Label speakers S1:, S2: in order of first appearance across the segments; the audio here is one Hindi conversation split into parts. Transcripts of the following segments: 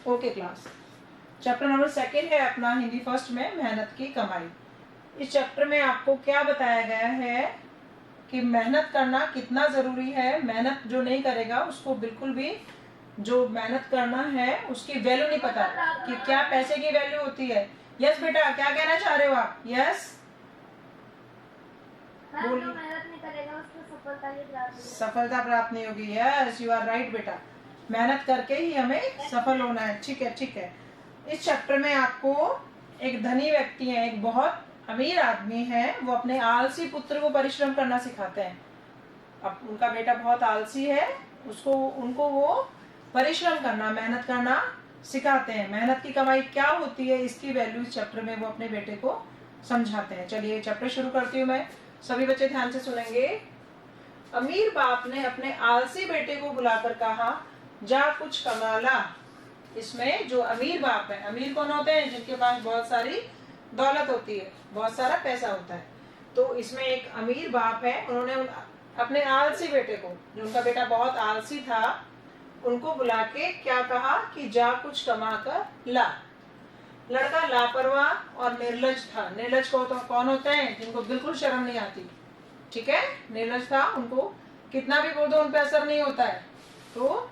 S1: ओके क्लास, चैप्टर नंबर 2 है अपना हिंदी फर्स्ट में मेहनत की कमाई। इस चैप्टर में आपको क्या बताया गया है कि मेहनत करना कितना जरूरी है। मेहनत जो नहीं करेगा उसको बिल्कुल भी, जो मेहनत करना है उसकी वैल्यू नहीं पता कि क्या पैसे की वैल्यू होती है। यस बेटा, क्या कहना चाह रहे हो आप? यस बोलिए।
S2: मेहनत नहीं करेगा उसको
S1: सफलता प्राप्त नहीं होगी। यस यू आर राइट बेटा, मेहनत करके ही हमें सफल होना है। ठीक है ठीक है। इस चैप्टर में आपको एक धनी व्यक्ति है, एक बहुत अमीर आदमी है, वो अपने आलसी पुत्र को परिश्रम करना सिखाते हैं। अब उनका बेटा बहुत आलसी है, उनको वो परिश्रम करना, मेहनत करना सिखाते हैं। मेहनत की कमाई क्या होती है, इसकी वैल्यू इस चैप्टर में वो अपने बेटे को समझाते हैं। चलिए चैप्टर शुरू करती हूँ मैं, सभी बच्चे ध्यान से सुनेंगे। अमीर बाप ने अपने आलसी बेटे को बुलाकर कहा, जा कुछ कमा ला। इसमें जो अमीर बाप है, अमीर कौन होते हैं? जिनके पास बहुत सारी दौलत होती है, बहुत सारा पैसा होता है। तो इसमें एक अमीर बाप है, उन्होंने अपने आलसी बेटे को, जो उनका बेटा बहुत आलसी था, उनको बुला के क्या कहा कि जा कुछ कमा कर ला। लड़का लापरवाह और निर्लज था। निर्लज कौन होते हैं? जिनको बिल्कुल शर्म नहीं आती। ठीक है, निर्लज था, उनको कितना भी बोल दो उन पे असर नहीं होता है। तो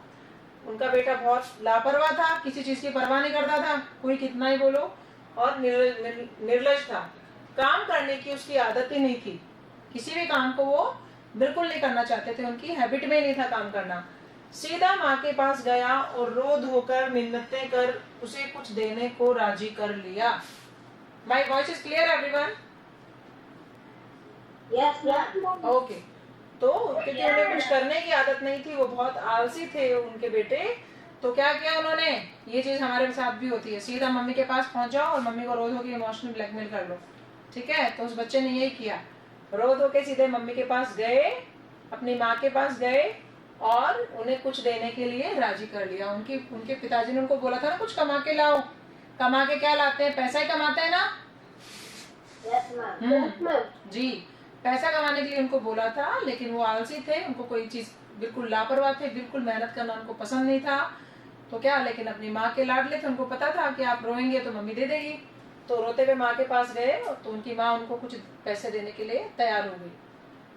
S1: उनका बेटा बहुत लापरवाह था, किसी चीज की परवाह नहीं करता था, कोई कितना ही बोलो, और निर्लज था। काम करने की उसकी आदत ही नहीं थी, किसी भी काम को वो बिल्कुल नहीं करना चाहते थे, उनकी हैबिट में नहीं था काम करना। सीधा माँ के पास गया और रो धोकर मिन्नतें कर उसे कुछ देने को राजी कर लिया। My voice is clear everyone? Okay. तो क्योंकि उन्हें कुछ करने की आदत नहीं थी, वो बहुत आलसी थे उनके बेटे, तो क्या किया उन्होंने, ये चीज हमारे साथ भी होती है, सीधा मम्मी के पास पहुंच जाओ और मम्मी को रो धो के इमोशनल ब्लैकमेल कर लो। ठीक है, तो उस बच्चे ने यही किया, रो धो के सीधे मम्मी के पास गए, अपनी माँ के पास गए और उन्हें कुछ देने के लिए राजी कर लिया। उनके पिताजी ने उनको बोला था ना, कुछ कमा के लाओ। कमा के क्या लाते हैं? पैसा ही कमाते हैं ना। जी, पैसा कमाने के लिए उनको बोला था, लेकिन वो आलसी थे, उनको कोई चीज बिल्कुल लापरवाह थे, बिल्कुल मेहनत करना उनको पसंद नहीं था। तो क्या, लेकिन अपनी माँ के लाडले थे, उनको पता था कि आप रोएंगे तो मम्मी दे देगी। तो रोते हुए माँ के पास गए तो उनकी माँ उनको कुछ पैसे देने के लिए तैयार हो गई।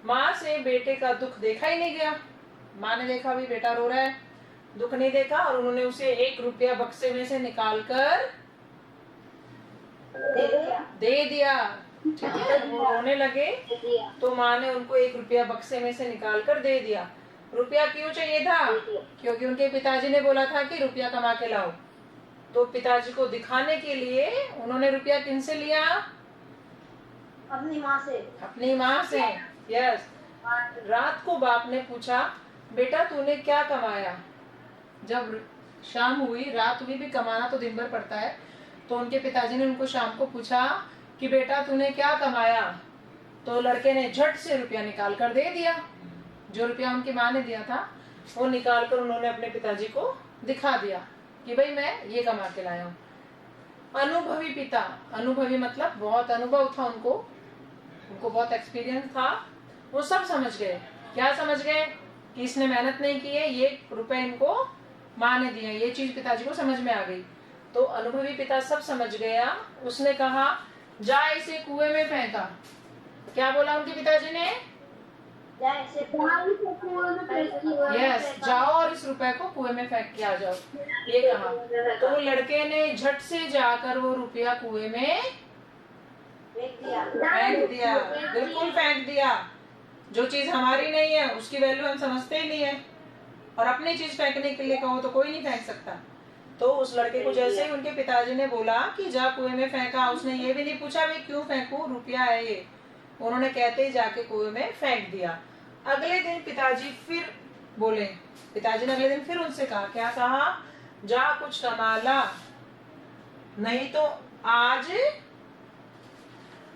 S1: माँ से बेटे का दुख देखा ही नहीं गया। माँ ने देखा भी बेटा रो रहा है, दुख नहीं देखा, और उन्होंने उसे 1 रुपया बक्से में से निकाल कर दे दिया। वो रोने लगे तो माँ ने उनको 1 रुपया बक्से में से निकाल कर दे दिया। रुपया क्यों चाहिए था? क्योंकि उनके पिताजी ने बोला था कि रुपया कमा के लाओ। तो पिताजी को दिखाने के लिए उन्होंने रुपया किनसे लिया?
S2: अपनी माँ से।
S1: अपनी माँ से। यस। रात को बाप ने पूछा, बेटा तूने क्या कमाया? जब शाम हुई, रात हुई, भी कमाना तो दिन भर पड़ता है, तो उनके पिताजी ने उनको शाम को पूछा कि बेटा तूने क्या कमाया? तो लड़के ने झट से रुपया निकाल कर दे दिया। जो रुपया उनकी माँ ने दिया था वो निकाल कर उन्होंने अपने पिताजी को दिखा दिया कि भाई मैं ये कमा के लाया हूँ। अनुभवी पिता, अनुभवी मतलब बहुत अनुभव था उनको बहुत एक्सपीरियंस था। वो सब समझ गए। क्या समझ गए? कि इसने मेहनत नहीं की है, ये रुपए इनको माँ ने दिए, ये चीज पिताजी को समझ में आ गई। तो अनुभवी पिता सब समझ गया। उसने कहा, जा इसे कुएं में फेंका। क्या बोला उनके पिताजी ने? यस, जाओ और इस रुपए को कुएं में फेंक के आ जाओ, ये कहा। तो लड़के ने झट से जाकर वो रुपया कुएं में फेंक दिया। बिल्कुल फेंक दिया। जो चीज हमारी नहीं है उसकी वैल्यू हम समझते ही नहीं है, और अपनी चीज फेंकने के लिए कहो तो कोई नहीं फेंक सकता। तो उस लड़के को जैसे ही उनके पिताजी ने बोला कि जा कुएं में फेंका, उसने ये भी नहीं पूछा भाई क्यों फेंकू, रुपया है ये, उन्होंने कहते ही जाके कुएं में फेंक दिया। अगले दिन पिताजी फिर बोले, पिताजी ने अगले दिन फिर उनसे कहा, क्या कहा? जा कुछ कमा ला, नहीं तो आज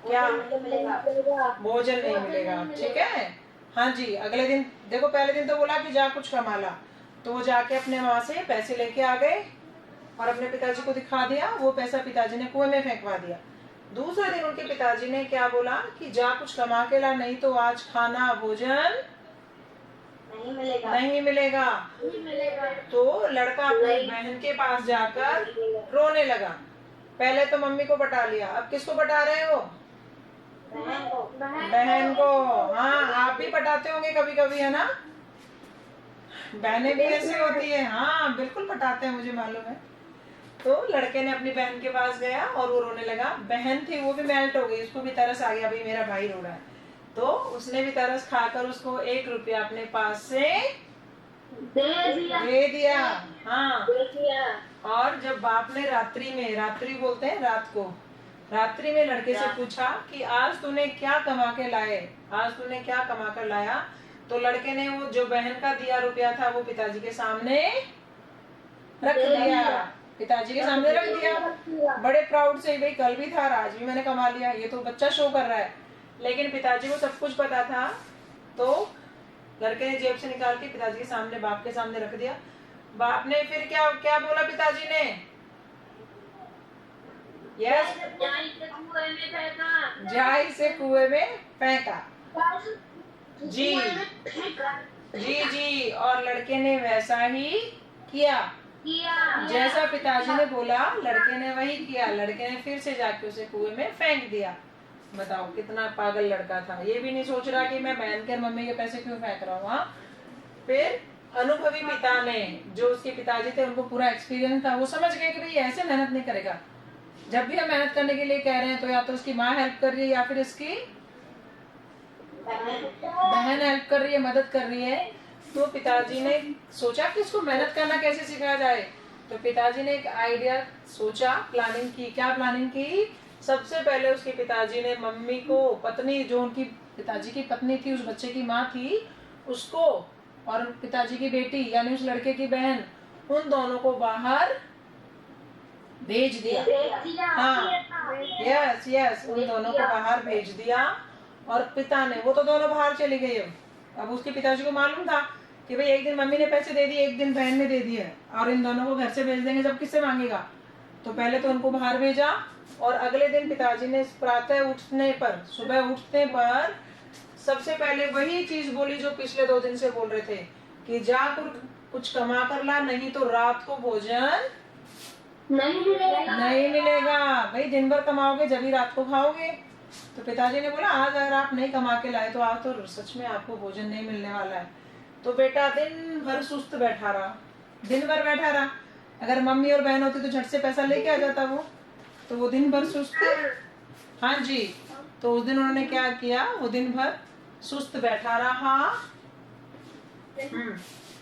S1: क्या भोजन नहीं मिलेगा। ठीक है, हाँ जी। अगले दिन देखो, पहले दिन तो बोला कि जा कुछ कमा ला, तो वो जाके अपने माँ से पैसे लेके आ गए और अपने पिताजी को दिखा दिया। वो पैसा पिताजी ने कुएं में फेंकवा दिया। दूसरे दिन उनके पिताजी ने क्या बोला कि जा कुछ कमा के ला, नहीं तो आज खाना भोजन
S2: नहीं मिलेगा।
S1: नहीं मिलेगा।
S2: नहीं मिलेगा।
S1: तो लड़का अपनी बहन के पास जाकर रोने लगा। पहले तो मम्मी को पटा लिया, अब किसको पटा रहे हो?
S2: बहन को।
S1: बहन को। हाँ, आप भी पटाते होंगे कभी कभी, है ना? बहनें भी ऐसी होती है। हाँ बिल्कुल पटाते हैं, मुझे मालूम है। तो लड़के ने अपनी बहन के पास गया और वो रोने लगा। बहन थी वो भी मेल्ट हो गई, उसको भी तरस आ गया, भाई मेरा भाई रो रहा है। तो उसने भी तरस खाकर उसको 1 रुपया अपने पास से दे दिया। हाँ, और जब बाप ने रात्रि में, रात्रि बोलते हैं रात को, रात्रि में लड़के से पूछा कि आज तूने क्या कमा के लाए, आज तूने क्या कमा कर लाया, तो लड़के ने वो जो बहन का दिया रुपया था वो पिताजी के सामने रख दिया। पिताजी के सामने रख दिया बड़े प्राउड से, भाई कल भी था और आज भी मैंने कमा लिया, ये तो बच्चा शो कर रहा है। लेकिन पिताजी को सब कुछ पता था। तो लड़के ने जेब से निकाल के पिताजी के सामने, बाप के सामने रख दिया। बाप ने फिर क्या क्या बोला पिताजी ने? यस, जा इसे कुएं में फेंका। जी जी जी, और लड़के ने वैसा ही किया जैसा पिताजी ने बोला। लड़के ने वही किया, लड़के ने फिर से जाके उसे कुएं में फेंक दिया। बताओ कितना पागल लड़का था, ये भी नहीं सोच रहा कि मैं बहन के मम्मी के पैसे क्यों फेंक रहा हूँ। फिर अनुभवी पिता ने, जो उसके पिताजी थे उनको पूरा एक्सपीरियंस था, वो समझ गए कि भाई ऐसे मेहनत नहीं करेगा। जब भी हम मेहनत करने के लिए कह रहे हैं तो या तो उसकी माँ हेल्प कर रही है या फिर इसकी बहन हेल्प कर रही है, मदद कर रही है। तो पिताजी ने सोचा कि इसको मेहनत करना कैसे सिखाया जाए। तो पिताजी ने एक आइडिया सोचा, प्लानिंग की। क्या प्लानिंग की? सबसे पहले उसके पिताजी ने मम्मी को, पत्नी जो उनकी पिताजी की पत्नी थी, उस बच्चे की माँ थी, उसको और पिताजी की बेटी यानी उस लड़के की बहन, उन दोनों को बाहर भेज दिया। हाँ, यस यस, उन दोनों को बाहर भेज दिया। और पिता ने, वो तो दोनों बाहर चली गई। अब उसके पिताजी को मालूम था कि भाई एक दिन मम्मी ने पैसे दे दिए, एक दिन बहन ने दे दिए, और इन दोनों को घर से भेज देंगे, जब किससे मांगेगा। तो पहले तो उनको बाहर भेजा, और अगले दिन पिताजी ने प्रातः उठने पर, सुबह उठने पर सबसे पहले वही चीज बोली जो पिछले 2 दिन से बोल रहे थे कि जाकर कुछ कमा कर ला, नहीं तो रात को भोजन नहीं मिलेगा। भाई दिन भर कमाओगे जब ही रात को खाओगे। तो पिताजी ने बोला आज अगर आप नहीं कमा के लाए तो आज तो सच में आपको भोजन नहीं मिलने वाला है। तो बेटा दिन भर सुस्त बैठा रहा, दिन भर बैठा रहा। अगर मम्मी और बहन होती तो झट से पैसा लेके आ जाता वो, तो वो दिन भर सुस्त। हाँ जी, तो उस दिन उन्होंने क्या किया, वो दिन भर सुस्त बैठा रहा।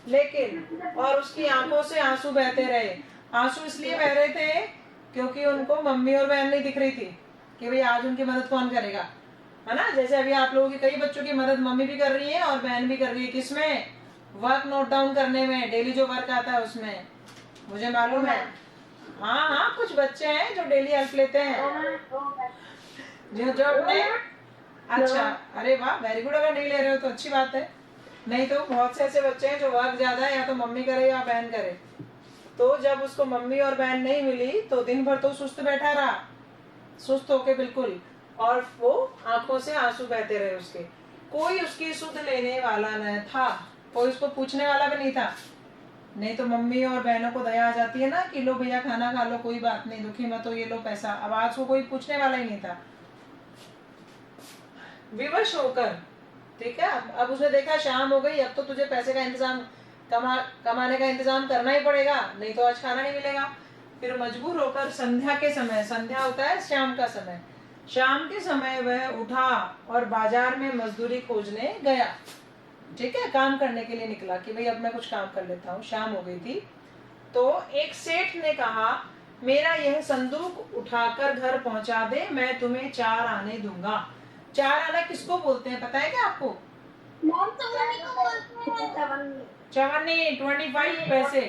S1: लेकिन और उसकी आंखों से आंसू बहते रहे। आंसू इसलिए बह रहे थे क्योंकि उनको मम्मी और बहन नहीं दिख रही थी कि भाई आज उनकी मदद कौन करेगा, है ना। जैसे अभी आप लोगों की कई बच्चों की मदद मम्मी भी कर रही है और बहन भी कर रही है। किसमें? वर्क नोट डाउन करने में, डेली जो वर्क आता है उसमें, मुझे मालूम है। हाँ हाँ, कुछ बच्चे हैं जो डेली हेल्प लेते हैं, जो अपने। अच्छा, अरे वाह, वेरी गुड। अगर नहीं ले रहे हो तो अच्छी बात है, नहीं तो बहुत से ऐसे बच्चे हैं जो वर्क ज्यादा है, या तो मम्मी करे या बहन करे। तो जब उसको मम्मी और बहन नहीं मिली तो दिन भर तो सुस्त बैठा रहा, सुस्त होके बिल्कुल, और वो आंखों से आंसू बहते रहे उसके। कोई उसकी सुध लेने वाला न था, कोई उसको पूछने वाला भी नहीं था। नहीं तो मम्मी और बहनों को दया आ जाती है ना कि लो भैया खाना खा लो, कोई बात नहीं, दुखी मत हो, ये लो पैसा। अब आज को कोई पूछने वाला ही नहीं था। विवश होकर, ठीक है, अब उसने देखा शाम हो गई, अब तो तुझे पैसे का इंतजाम, कमाने का इंतजाम करना ही पड़ेगा, नहीं तो आज खाना नहीं मिलेगा। फिर मजबूर होकर संध्या के समय, संध्या होता है शाम का समय, शाम के समय वह उठा और बाजार में मजदूरी खोजने गया। ठीक है, काम करने के लिए निकला कि भाई अब मैं कुछ काम कर लेता हूँ। शाम हो गई थी। तो एक सेठ ने कहा मेरा यह संदूक उठाकर घर पहुंचा दे, मैं तुम्हें 4 आने दूंगा। 4 आना किसको बोलते हैं पता है क्या आपको? चवन्नी, 25 पैसे।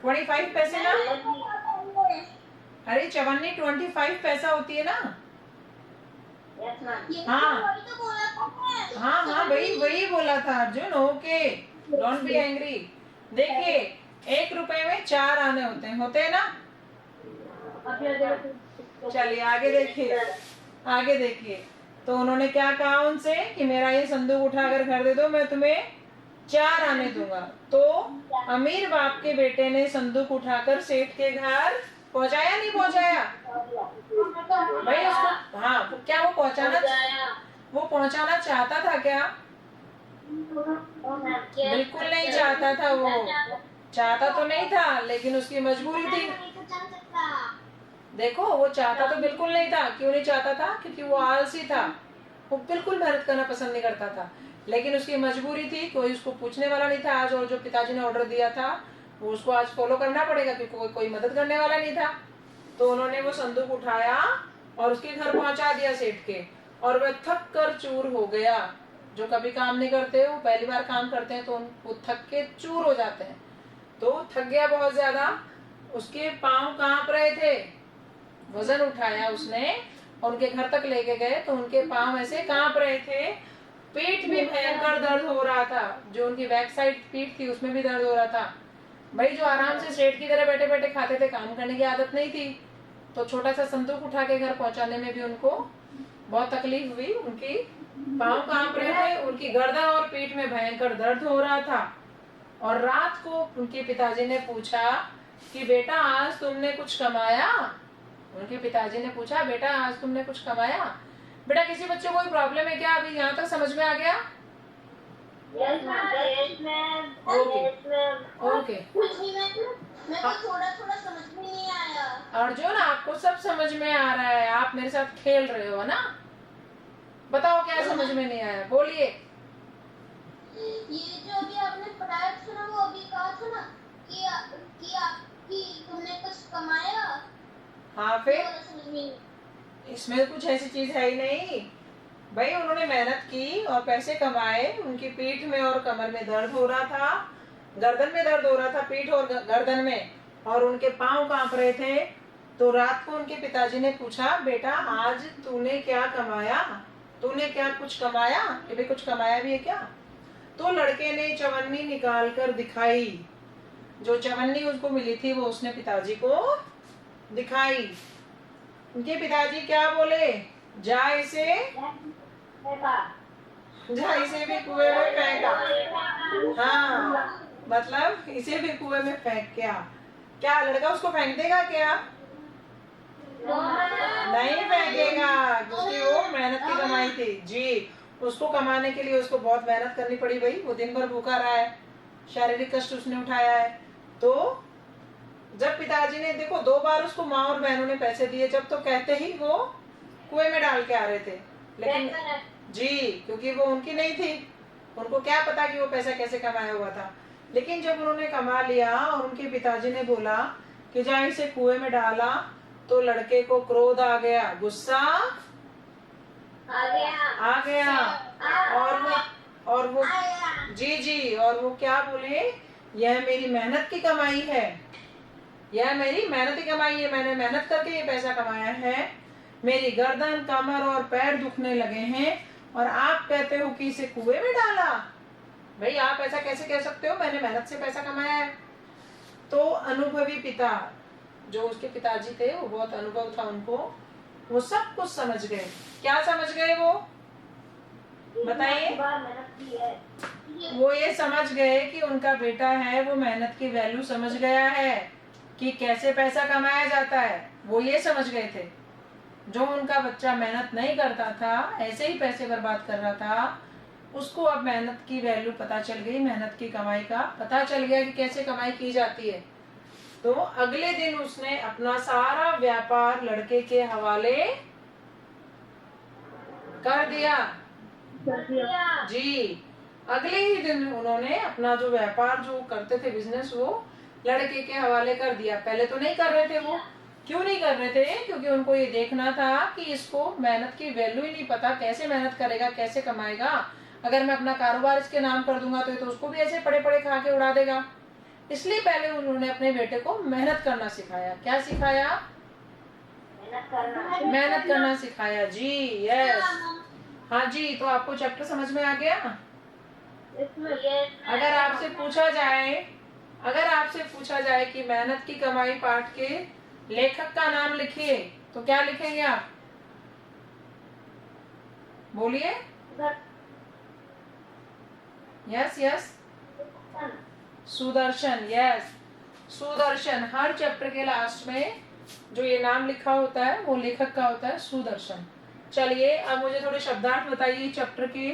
S1: 25 पैसे ना, अरे चवन्नी 25 पैसा होती है ना। हाँ हाँ हाँ, वही बोला था Arjun. Okay, don't be angry. देखिए 1 रुपए में 4 आने होते हैं ना। चलिए आगे देखिए, आगे देखिए। तो उन्होंने क्या कहा उनसे कि मेरा ये संदूक उठाकर घर दे दो, मैं तुम्हें 4 आने दूंगा। तो अमीर बाप के बेटे ने संदूक उठाकर सेठ के घर पहुंचाया, नहीं पहुंचाया भाई उसको? हाँ, क्या वो पहुंचाना चाहता था क्या? बिल्कुल नहीं चाहता था। वो चाहता तो नहीं था, लेकिन उसकी मजबूरी थी। देखो, वो चाहता तो बिल्कुल नहीं था। क्यों नहीं चाहता था? क्योंकि वो आलसी था। वो बिल्कुल मेहनत करना पसंद नहीं करता था, लेकिन उसकी मजबूरी थी। कोई उसको पूछने वाला नहीं था आज, और जो पिताजी ने ऑर्डर दिया था वो उसको आज फॉलो करना पड़ेगा, क्योंकि कोई मदद करने वाला नहीं था। तो उन्होंने वो संदूक उठाया और उसके घर पहुंचा दिया सेठ के, और वह थक कर चूर हो गया। जो कभी काम नहीं करते, वो पहली बार काम करते हैं तो वो थक के चूर हो जाते हैं। तो थक गया बहुत ज्यादा, उसके पांव कांप रहे थे। वजन उठाया उसने और उनके घर तक लेके गए तो उनके पांव ऐसे कांप रहे थे। पेट भी भयंकर दर्द हो रहा था, जो उनकी बैक साइड पीठ थी उसमें भी दर्द हो रहा था। भाई जो आराम से सेठ की तरह बैठे बैठे खाते थे, काम करने की आदत नहीं थी, तो छोटा सा संदूक उठा के घर पहुंचाने में भी उनको बहुत तकलीफ हुई। उनकी पांव कांप रहे थे, उनकी गर्दन और पीठ में भयंकर दर्द हो रहा था। और रात को उनके पिताजी ने पूछा कि बेटा आज तुमने कुछ कमाया? उनके पिताजी ने पूछा, बेटा आज तुमने कुछ कमाया? बेटा किसी बच्चे को कोई प्रॉब्लम है क्या? अभी यहाँ तक समझ में आ गया? Okay okay.
S2: मैं तो थोड़ा थोड़ा समझ में नहीं आया।
S1: अर्जुन, आपको सब समझ में आ रहा है, आप मेरे साथ खेल रहे हो ना? बताओ क्या समझ में नहीं आया, बोलिए।
S2: ये जो अभी आपने पढ़ाया था ना, वो अभी कहा था ना कि तुमने कुछ कमाया।
S1: हाँ, फिर
S2: समझ में
S1: इसमें कुछ ऐसी चीज है ही नहीं भाई। उन्होंने मेहनत की और पैसे कमाए। उनकी पीठ में और कमर में दर्द हो रहा था, गर्दन में दर्द हो रहा था, पीठ और गर्दन में, और उनके पांव कांप रहे थे। तो रात को उनके पिताजी ने पूछा, बेटा आज तूने क्या कमाया? तूने क्या कुछ कमाया? कि भाई कुछ कमाया भी है क्या? तो लड़के ने चवन्नी निकाल कर दिखाई। जो चवन्नी उसको मिली थी वो उसने पिताजी को दिखाई। उनके पिताजी क्या बोले? जा इसे भी कुएं में फेंका। हाँ, मतलब इसे भी कुएं में फेंक क्या लड़का उसको फेंक देगा क्या? नहीं फेंकेगा, क्योंकि वो मेहनत की कमाई थी जी। उसको कमाने के लिए उसको बहुत मेहनत करनी पड़ी भाई। वो दिन भर भूखा रहा है, शारीरिक कष्ट उसने उठाया है। तो जब पिताजी ने, देखो 2 बार उसको माँ और बहनों ने पैसे दिए, जब तो कहते ही वो कुएं में डाल के आ रहे थे, लेकिन जी क्योंकि वो उनकी नहीं थी, उनको क्या पता कि वो पैसा कैसे कमाया हुआ था। लेकिन जब उन्होंने कमा लिया और उनके पिताजी ने बोला कि जा इसे कुएं में डाला, तो लड़के को क्रोध आ गया, गुस्सा आ गया। और वो जी, और वो क्या बोले, यह मेरी मेहनत की कमाई है, यह मेरी मेहनत की कमाई है, मैंने मेहनत करके ये पैसा कमाया है। मेरी गर्दन, कमर और पैर दुखने लगे हैं, और आप कहते हो कि इसे कुएं में डाला। भाई आप ऐसा कैसे कह सकते हो? मैंने मेहनत से पैसा कमाया है। तो अनुभवी पिता, जो उसके पिताजी थे, वो बहुत अनुभव था उनको, वो सब कुछ समझ गए। क्या समझ गए वो? बताइए। वो ये समझ गए कि उनका बेटा है, वो मेहनत की वैल्यू समझ गया है कि कैसे पैसा कमाया जाता है। वो ये समझ गए थे। जो उनका बच्चा मेहनत नहीं करता था, ऐसे ही पैसे बर्बाद कर रहा था, उसको अब मेहनत की वैल्यू पता चल गई, मेहनत की कमाई का पता चल गया कि कैसे कमाई की जाती है। तो अगले दिन उसने अपना सारा व्यापार लड़के के हवाले कर दिया जी। अगले ही दिन उन्होंने अपना जो व्यापार जो करते थे, बिजनेस, वो लड़के के हवाले कर दिया। पहले तो नहीं कर रहे थे वो। क्यों नहीं कर रहे थे? क्योंकि उनको ये देखना था कि इसको मेहनत की वैल्यू ही नहीं पता, कैसे मेहनत करेगा, कैसे कमाएगा। अगर मैं अपना कारोबार इसके नाम कर दूंगा तो उसको भी ऐसे पड़े पड़े खा के उड़ा देगा। इसलिए पहले उन्होंने अपने बेटे को मेहनत करना सिखाया। क्या सिखाया? मेहनत करना सिखाया जी। यस, हाँ जी। तो आपको चैप्टर समझ में आ गया? अगर आपसे पूछा जाए कि मेहनत की कमाई पाठ के लेखक का नाम लिखिए, तो क्या लिखेंगे आप? बोलिए। Yes, Sudarshan, yes Sudarshan. हर चैप्टर के लास्ट में जो ये नाम लिखा होता है वो लेखक का होता है सुदर्शन। चलिए अब मुझे थोड़े शब्दार्थ बताइए चैप्टर के।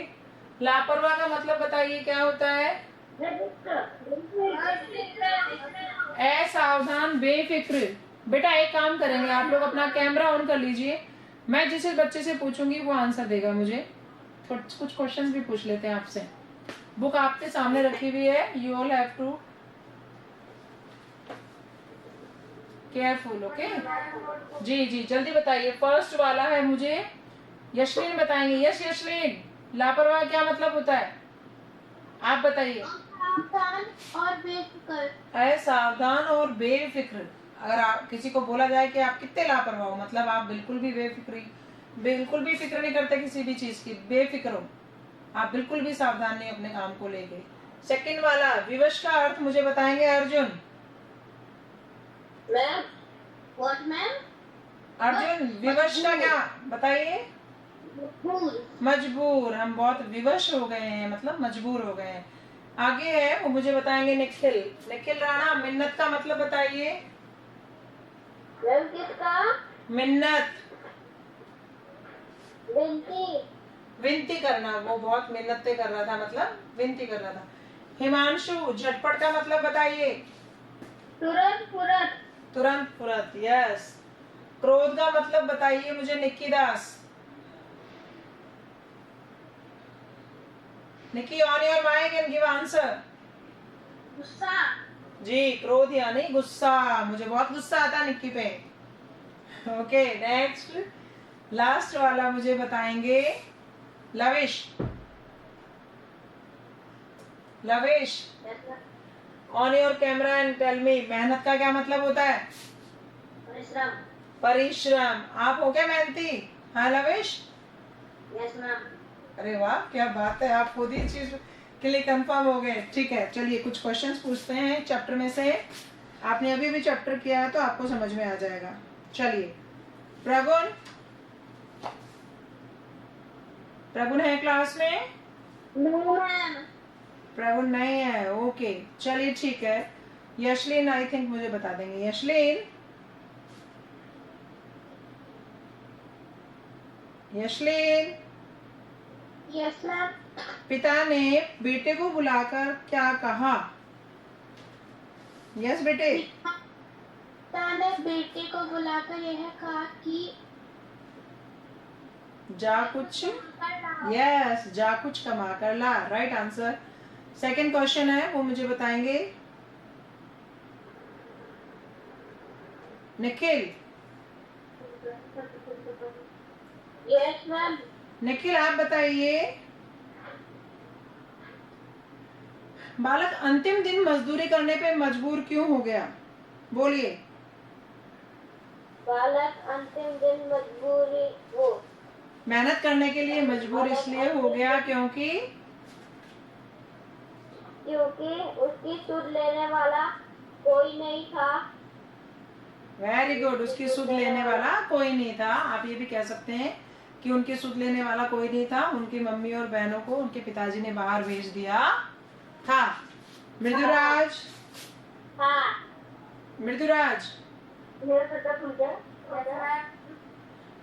S1: लापरवाह का मतलब बताइए क्या होता है? असावधान, बेफिक्र। बेटा एक काम करेंगे, आप लोग अपना कैमरा ऑन कर लीजिए, मैं जिस बच्चे से पूछूंगी वो आंसर देगा मुझे। कुछ क्वेश्चंस भी पूछ लेते हैं आपसे। बुक आपके सामने रखी हुई है, you all have to careful, okay. जी जी जल्दी बताइए। फर्स्ट वाला है मुझे यशलीन बताएंगे। यस यशलीन, लापरवाह क्या मतलब होता है आप बताइए।
S2: सावधान और बेफिक्र।
S1: असावधान और बेफिक्र। अगर आप किसी को बोला जाए कि आप कितने लापरवाह हो, मतलब आप बिल्कुल भी बिल्कुल भी फिक्र नहीं करते किसी भी चीज की, बेफिक्र हो, आप बिल्कुल भी सावधान नहीं अपने काम को लेके। सेकंड वाला विवश का अर्थ मुझे बताएंगे Arjun.
S2: Ma'am, what ma'am?
S1: Arjun विवश का क्या बताइए? मजबूर। हम बहुत विवश हो गए हैं, मतलब मजबूर हो गए हैं। आगे है वो मुझे बताएंगे निखिल। निखिल राणा, मिन्नत का मतलब बताइए।
S2: मैम किसका?
S1: मिन्नत,
S2: विनती।
S1: विनती करना। वो बहुत मिन्नतें कर रहा था, मतलब विनती कर रहा था। हिमांशु, झटपट का मतलब बताइए।
S2: तुरंत फुरत।
S1: तुरंत फुरत, यस। क्रोध का मतलब बताइए मुझे Nikki Das. Nikki on your mic and give answer.
S2: गुस्सा।
S1: जी, क्रोध यानी गुस्सा। मुझे बहुत गुस्सा आता है निक्की पे। ओके नेक्स्ट, लास्ट वाला मुझे बताएंगे Lavish. Lavish, on your camera and tell me, मेहनत का क्या मतलब होता है?
S2: परिश्रम।
S1: परिश्रम। आप हो क्या मेहनती? हाँ लविश।
S2: Yes ma'am.
S1: अरे वाह क्या बात है, आप खुद ही चीज के लिए कंफर्म हो गए। ठीक है चलिए कुछ क्वेश्चंस पूछते हैं चैप्टर में से। आपने अभी भी चैप्टर किया है तो आपको समझ में आ जाएगा। चलिए, प्रगुण, प्रगुण है क्लास में?
S2: मैम।
S1: प्रगुण नहीं है, ओके चलिए ठीक है। यशलीन आई थिंक मुझे बता देंगे। यशलीन, यशलीन।
S2: Yes ma'am.
S1: पिता ने बेटे को बुलाकर क्या कहा? यस बेटे।
S2: पिता ने बेटे को बुलाकर यह कहा कि
S1: जा कुछ, यस जा कुछ कमा कर ला, राइट आंसर। सेकंड क्वेश्चन है वो मुझे बताएंगे निखिल।
S2: Yes ma'am.
S1: निखिल आप बताइए, बालक अंतिम दिन मजदूरी करने पे मजबूर क्यों हो गया? बोलिए।
S2: बालक अंतिम दिन मजबूरी वो
S1: मेहनत करने के लिए मजबूर इसलिए हो गया क्योंकि
S2: उसकी सुध लेने वाला कोई नहीं था।
S1: वेरी गुड, उसकी सुध लेने वाला कोई नहीं था। आप ये भी कह सकते हैं कि उनकी सुध लेने वाला कोई नहीं था, उनकी मम्मी और बहनों को उनके पिताजी ने बाहर भेज दिया था। मृदुराज,
S2: हाँ।
S1: मृदुराज,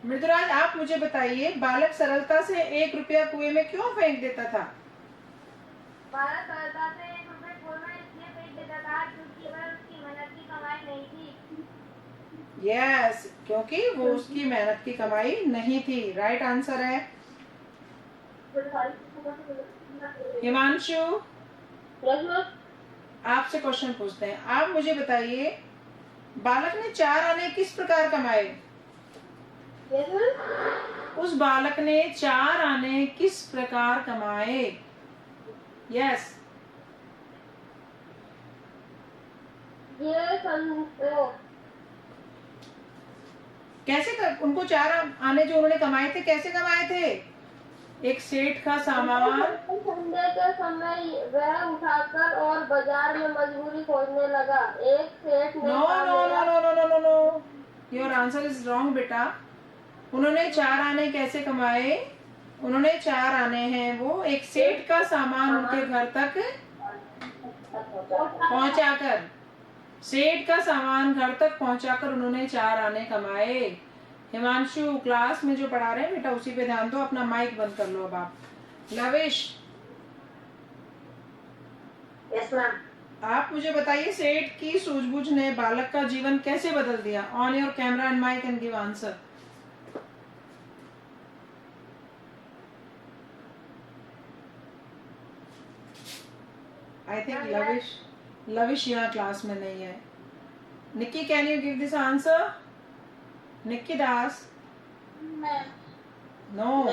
S1: मृदुराज आप मुझे बताइए, बालक सरलता से 1 रुपया कुएं में क्यों फेंक देता था?
S2: बालक सरलता से 1 रुपये कुएं में इसलिए फेंक देता था क्योंकि वह उसकी मेहनत की कमाई नहीं थी।
S1: यस, क्योंकि वो उसकी मेहनत की कमाई नहीं थी, राइट आंसर है। हिमांशु, आपसे क्वेश्चन पूछते हैं। आप मुझे बताइए, बालक ने 4 आने किस प्रकार कमाए? उस बालक ने 4 आने किस प्रकार कमाए? यस। कैसे उनको 4 आने जो उन्होंने कमाए थे कैसे कमाए थे? एक सेठ का सामान
S2: संडे के समय वह उठाकर और बाजार में मजबूरी खोजने लगा। एक सेठ ने
S1: no no no no no no no no, your answer is wrong बेटा। उन्होंने 4 आने कैसे कमाए? उन्होंने 4 आने हैं वो एक सेठ का सामान उनके घर तक पहुंचाकर। सेठ का सामान घर तक पहुंचाकर उन्होंने 4 आने कमाए। हिमांशु क्लास में जो पढ़ा रहे हैं बेटा उसी पे ध्यान दो, अपना माइक बंद कर लो अब आप। Lavish,
S3: yes ma'am.
S1: आप मुझे बताइए सेठ की सूझबूझ ने बालक का जीवन कैसे बदल दिया? On your camera and mic and give answer. I think Lavish यहाँ क्लास में नहीं है। Nikki, can you give this answer? Nikki Das? No.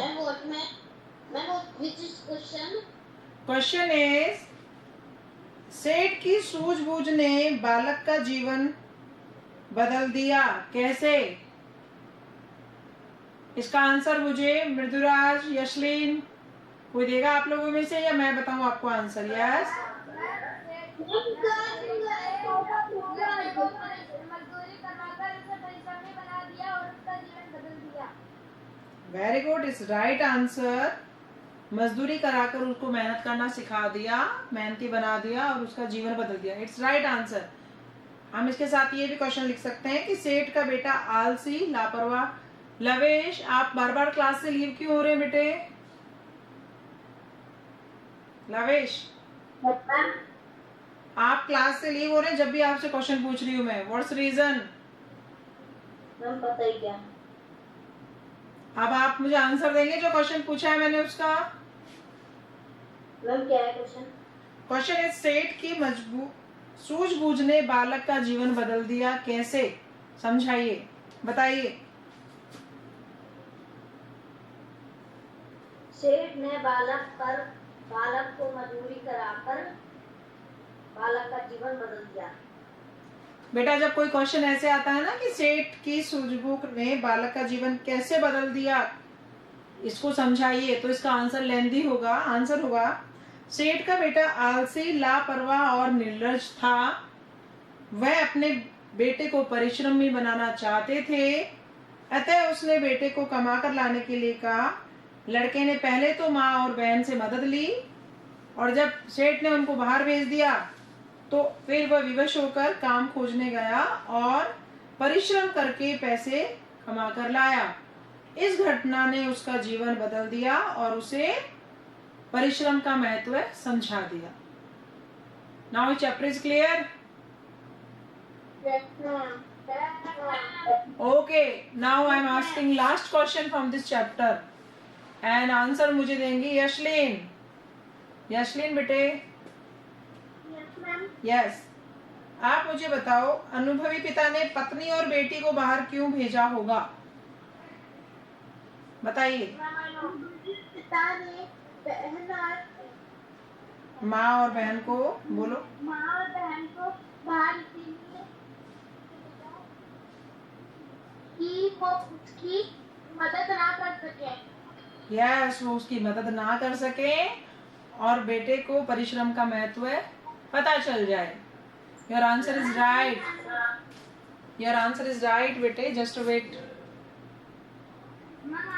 S1: Question is, सेठ की सूझबूझ ने बालक का जीवन बदल दिया कैसे? इसका आंसर मुझे मृदुराज, यशलीन कोई देगा आप लोगों में से, या मैं बताऊं आपको आंसर? यस,
S2: मजदूरी करवाकर उसे परिश्रमी बना दिया और उसका जीवन बदल दिया।
S1: Very good, it's right answer. मजदूरी कराकर उसको मेहनत करना सिखा दिया, मेहनती बना दिया और उसका जीवन बदल दिया। It's right answer. हम इसके साथ ये भी क्वेश्चन लिख सकते हैं कि सेठ का बेटा आलसी, लापरवाह। लवेश, आप बार बार क्लास से लीव क्यों हो रहे हैं बेटे? लवेश, आप क्लास से लीव हो रहे हैं जब भी आपसे क्वेश्चन पूछ रही हूँ मैं। What's reason?
S3: मैम पता ही क्या।
S1: अब आप मुझे आंसर देंगे जो क्वेश्चन पूछा है मैंने उसका?
S3: मैम क्या है क्वेश्चन?
S1: क्वेश्चन इज, सेठ की सूझबूझ ने बालक का जीवन बदल दिया कैसे? समझाइए, बताइए।
S3: सेठ ने बालक को मजदूरी कराकर बालक का जीवन बदल दिया।
S1: बेटा जब कोई क्वेश्चन ऐसे आता है ना कि सेठ की सूझबूझ ने बालक का जीवन कैसे बदल दिया, इसको समझाइए, तो इसका आंसर लेंदी होगा। आंसर होगा, सेठ का बेटा आलसी, लापरवाह और निर्लज था। वह अपने बेटे को परिश्रमी बनाना चाहते थे, अतः उसने बेटे को कमा कर लाने के लिए कहा। लड़के ने पहले तो माँ और बहन से मदद ली, और जब सेठ ने उनको बाहर भेज दिया तो फिर वह विवश होकर काम खोजने गया और परिश्रम करके पैसे कमा कर लाया। इस घटना ने उसका जीवन बदल दिया और उसे परिश्रम का महत्व समझा दिया। Now chapter is clear? Okay, now I am asking last question from this chapter and answer मुझे देंगी यशलीन। यशलीन बेटे, यस, आप मुझे बताओ, अनुभवी पिता ने पत्नी और बेटी को बाहर क्यों भेजा होगा? बताइए।
S2: पिता ने
S1: माँ और बहन को बोलो।
S2: माँ और बहन को बाहर इसीलिए कि वो उसकी मदद ना कर सके।
S1: यस, वो उसकी मदद ना कर सके और बेटे को परिश्रम का महत्व पता चल जाए। Your answer is right. Your answer is right बेटे, जस्ट वेट।
S2: माँ